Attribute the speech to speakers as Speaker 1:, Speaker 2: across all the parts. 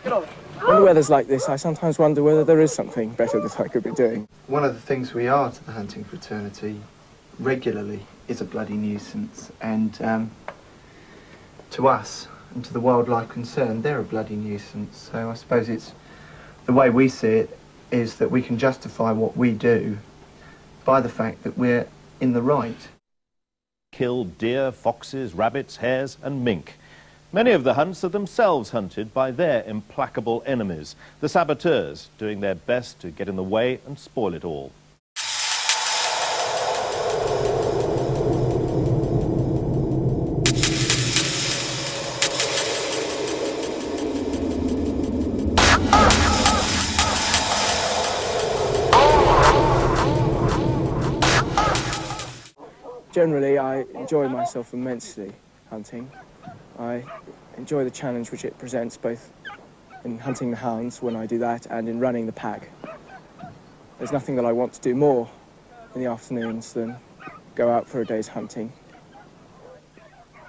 Speaker 1: When the weather's like this, I sometimes wonder whether there is something better that I could be doing.
Speaker 2: One of the things we are to the hunting fraternity regularly is a bloody nuisance, and to us and to the wildlife concerned, they're a bloody nuisance. So I suppose it's the way we see it is that we can justify what we do by the fact that we're in the right.
Speaker 3: Kill deer, foxes, rabbits, hares and mink. Many of the hunts are themselves hunted by their implacable enemies, the saboteurs, doing their best to get in the way and spoil it all.
Speaker 1: Generally, I enjoy myself immensely hunting. I enjoy the challenge which it presents, both in hunting the hounds when I do that and in running the pack. There's nothing that I want to do more in the afternoons than go out for a day's hunting.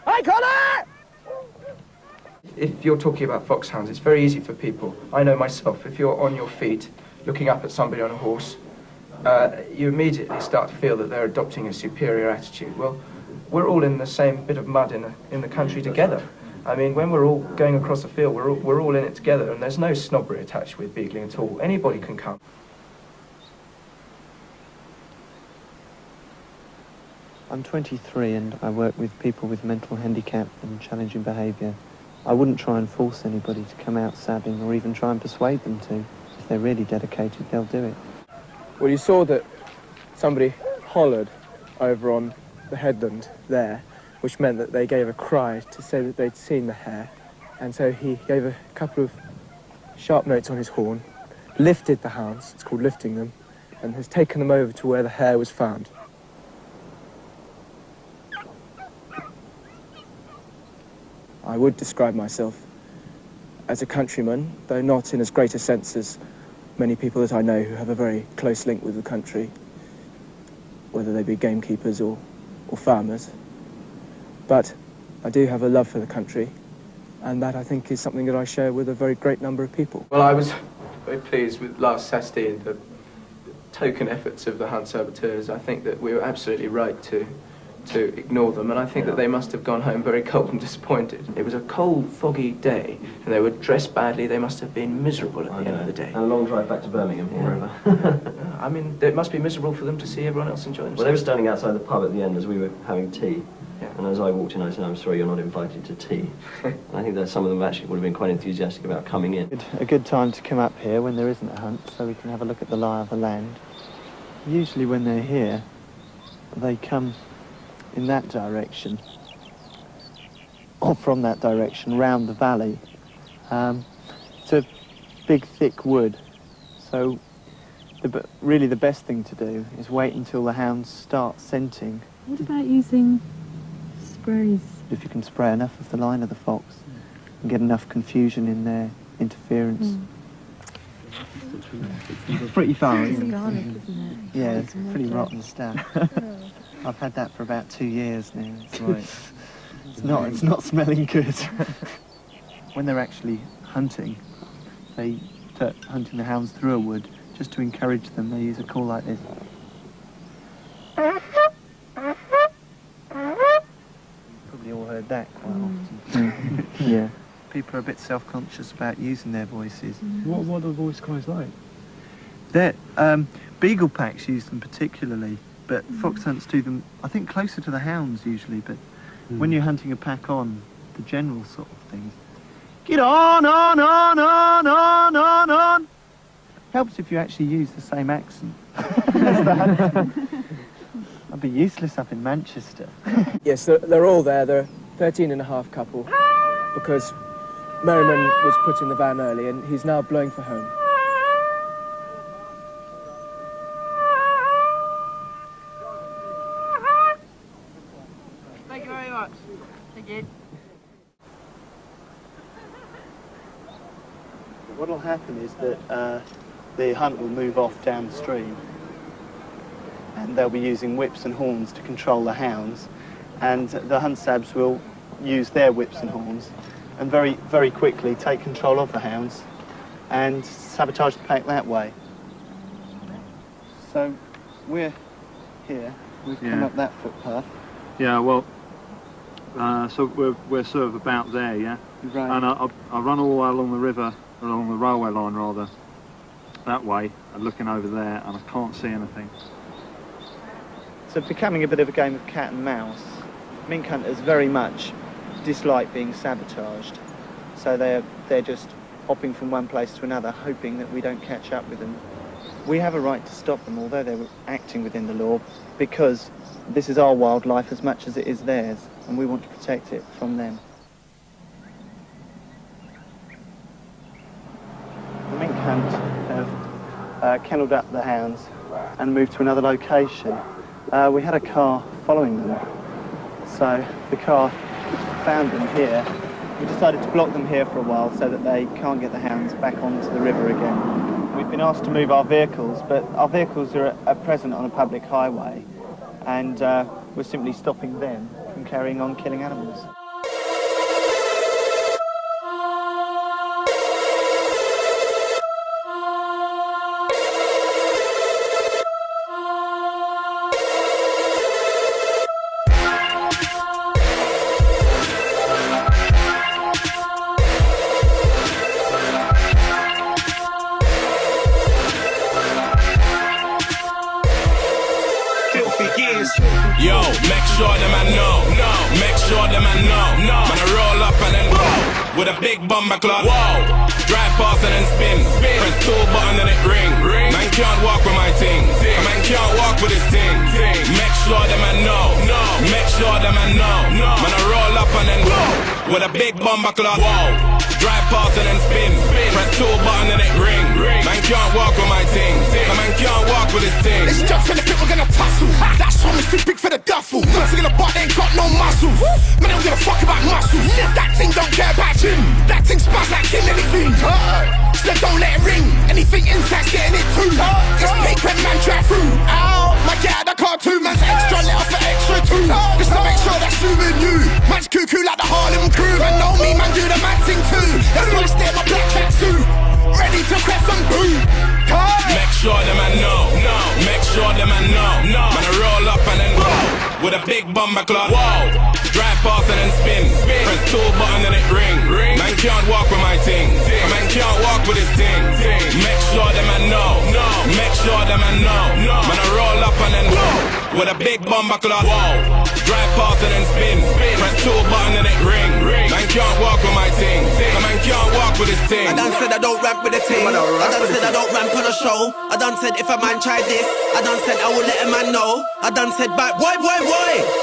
Speaker 1: Hi, Connor!
Speaker 4: If you're talking about foxhounds, it's very easy for people. I know myself, if you're on your feet, looking up at somebody on a horse, you immediately start to feel that they're adopting a superior attitude. Well, we're all in the same bit of mud in the country together. I mean, when we're all going across the field, we're all in it together, and there's no snobbery attached with beagling at all. Anybody can come.
Speaker 5: I'm 23 and I work with people with mental handicap and challenging behaviour. I wouldn't try and force anybody to come out sabbing or even try and persuade them to. If they're really dedicated, they'll do it.
Speaker 1: Well, you saw that somebody hollered over on the headland there, which meant that they gave a cry to say that they'd seen the hare. And so he gave a couple of sharp notes on his horn, lifted the hounds, it's called lifting them, and has taken them over to where the hare was found. I would describe myself as a countryman, though not in as great a sense as many people that I know who have a very close link with the country, whether they be gamekeepers or farmers. But I do have a love for the country, and that I think is something that I share with a very great number of people.
Speaker 4: Well, I was very pleased with last Saturday and the token efforts of the hunt saboteurs. I think that we were absolutely right to ignore them, and I think that they must have gone home very cold and disappointed. It was a cold, foggy day, and they were dressed badly. They must have been miserable at the end of the day.
Speaker 6: And a long drive back to Birmingham or wherever.
Speaker 4: I mean, it must be miserable for them to see everyone else enjoying themselves.
Speaker 6: Well, they were standing outside the pub at the end as we were having tea.
Speaker 4: Yeah.
Speaker 6: And as I walked in, I said, I'm sorry, you're not invited to tea. And I think that some of them actually would have been quite enthusiastic about coming in.
Speaker 5: A good time to come up here when there isn't a hunt, so we can have a look at the lie of the land. Usually when they're here, they come in that direction, or from that direction, round the valley. It's a big, thick wood, so really the best thing to do is wait until the hounds start scenting.
Speaker 7: What about using sprays?
Speaker 5: If you can spray enough of the line of the fox and get enough confusion in their interference. It's pretty far,
Speaker 7: It's
Speaker 5: isn't
Speaker 7: garlic, isn't it?
Speaker 5: Yeah, it's pretty rotten stuff. I've had that for about 2 years now. Right. It's not smelling good. When they're actually hunting, they start hunting the hounds through a wood. Just to encourage them, they use a call like this. Probably all heard that quite often. Yeah. People are a bit self-conscious about using their voices.
Speaker 8: What are the voice cries like?
Speaker 5: They're, beagle packs use them particularly, but fox hunts do them, I think, closer to the hounds usually, but when you're hunting a pack on, the general sort of thing. Get on! Helps if you actually use the same accent. I'd be useless up in Manchester.
Speaker 1: Yes, they're all there. They're 13 and a half couple, because Merriman was put in the van early and he's now blowing for home.
Speaker 9: Thank you very much. Thank you.
Speaker 5: What'll happen is that the hunt will move off downstream, and they'll be using whips and horns to control the hounds, and the hunt sabs will use their whips and horns and very, very quickly take control of the hounds and sabotage the pack that way. So we're here, we've come up that footpath.
Speaker 8: Yeah, well, so we're sort of about there, yeah?
Speaker 5: Right.
Speaker 8: And I run all the way along the river, along the railway line rather, that way, and looking over there, and I can't see anything.
Speaker 5: So becoming a bit of a game of cat and mouse. Mink hunters very much dislike being sabotaged, so they're just hopping from one place to another, hoping that we don't catch up with them. We have a right to stop them, although they're acting within the law, because this is our wildlife as much as it is theirs, and we want to protect it from them. The mink hunt have kennelled up the hounds and moved to another location. We had a car following them, so the car found them here. We decided to block them here for a while so that they can't get the hounds back onto the river again. We've been asked to move our vehicles, but our vehicles are at present on a public highway, and we're simply stopping them from carrying on killing animals.
Speaker 10: Yo, make sure them I know, make sure them I know, man I roll up and then with a big bomber club, drive past and then spin, press 2 buttons and it ring, man can't walk with my thing, man can't walk with his thing, make sure them I know, make sure them I know, man I roll up and then with a big bomber club, drive past and then spin, press 2 buttons and it ring, man can't walk with my thing, man can't walk with his thing.
Speaker 11: It's just in the fit, we're gonna tussle. That song is too big for the duffel. Nothing in the butt, they ain't got no muscles. Man, I don't give a fuck about muscles. That thing don't care about gym. That thing spaz like kill anything. So don't let it ring. Anything intact's getting it too. It's peak when man drive through. Ow, my get out the cartoon. Man's extra letter for extra too. Just to make sure that's you and you. Man's cuckoo like the Harlem crew. Man, know me, man, do the man thing too. That's why I stay in my black tracksuit. Ready to crack some boo.
Speaker 10: Make sure them I know, make sure them I know, man I roll up and then with a big bomber club, drive past and then spin, press 2 buttons and it ring, man can't walk with my thing, man can't walk with his thing, make sure them I know, make sure them I know, man I roll up and then with a big bomber club, drive past and then spin, press 2 buttons and it ring, man can't walk with my thing, man can't walk with his thing.
Speaker 11: I done said I don't rap with the team. I done said I don't ramp on a show. I done said if a man try this, I done said I will let a man know. I done said back, boy.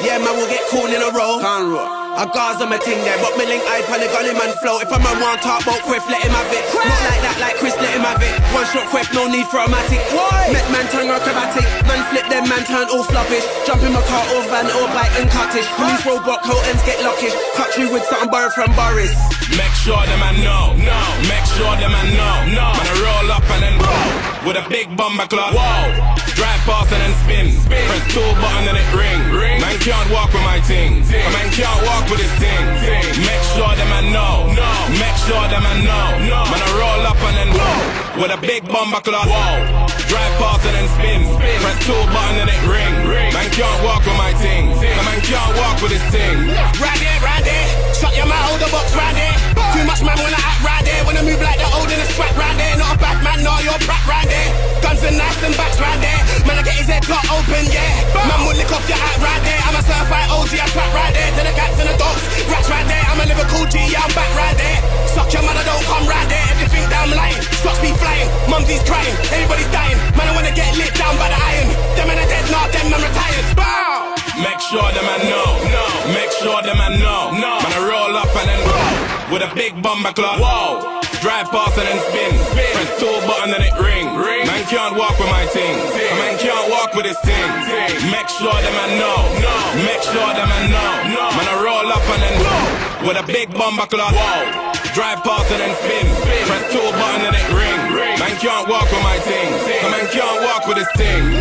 Speaker 11: Yeah, man will get corn in a row. Can't roll. I got on my ting there, but me link eye pan the gully man flow. If a man want talk about quiff, let him have it. Not like that, like Chris, let him have it. One shot quiff, no need for a matic. Met man turn acrobatic, man flip them, man turn all floppish. Jump in my car, or van, or bike and cottage. Police robot coat ends get lockish. Cut you with something borrowed from Boris.
Speaker 10: Make sure them I know, make sure them I know, man I roll up and then with a big bomber club, drive past and then spin, press 2 buttons and it ring, man can't walk with my thing, man can't walk with his thing, make sure them I know, make sure them I know, man I roll up and then with a big bomber club, drive past and then spin, press 2 buttons and it ring, man can't walk with my thing, man can't walk with his thing.
Speaker 11: Right there, shut your mouth, hold the box right there. Too much man wanna act right there. Wanna move like the old in a scrap right there. Not a bad man, no, you're brat right there. Guns and knives and bats right there. Man, I get his head got open, yeah. Man will lick off your hat right there. I'm a certified OG, I trap right there. To the cats and the dogs, rats right there. I'm a Liverpool G, yeah, I'm back right there. Suck your mother, don't come right there. Everything down lying, shots be flying. Mumsy's crying, everybody's dying. Man, I wanna get lit down by the iron. Them men are dead, nah, them men retired. Bow!
Speaker 10: Make sure them I know, make sure them I know, man I roll up and then with a big bomber club, drive past and then spin, press 2 buttons and it ring, man can't walk with my thing, man can't walk with his thing, make sure them I know, make sure them I know, man I roll up and then with a big bomber club, drive past and then spin, press 2 buttons and it ring, man can't walk with my thing, man can't walk with his thing.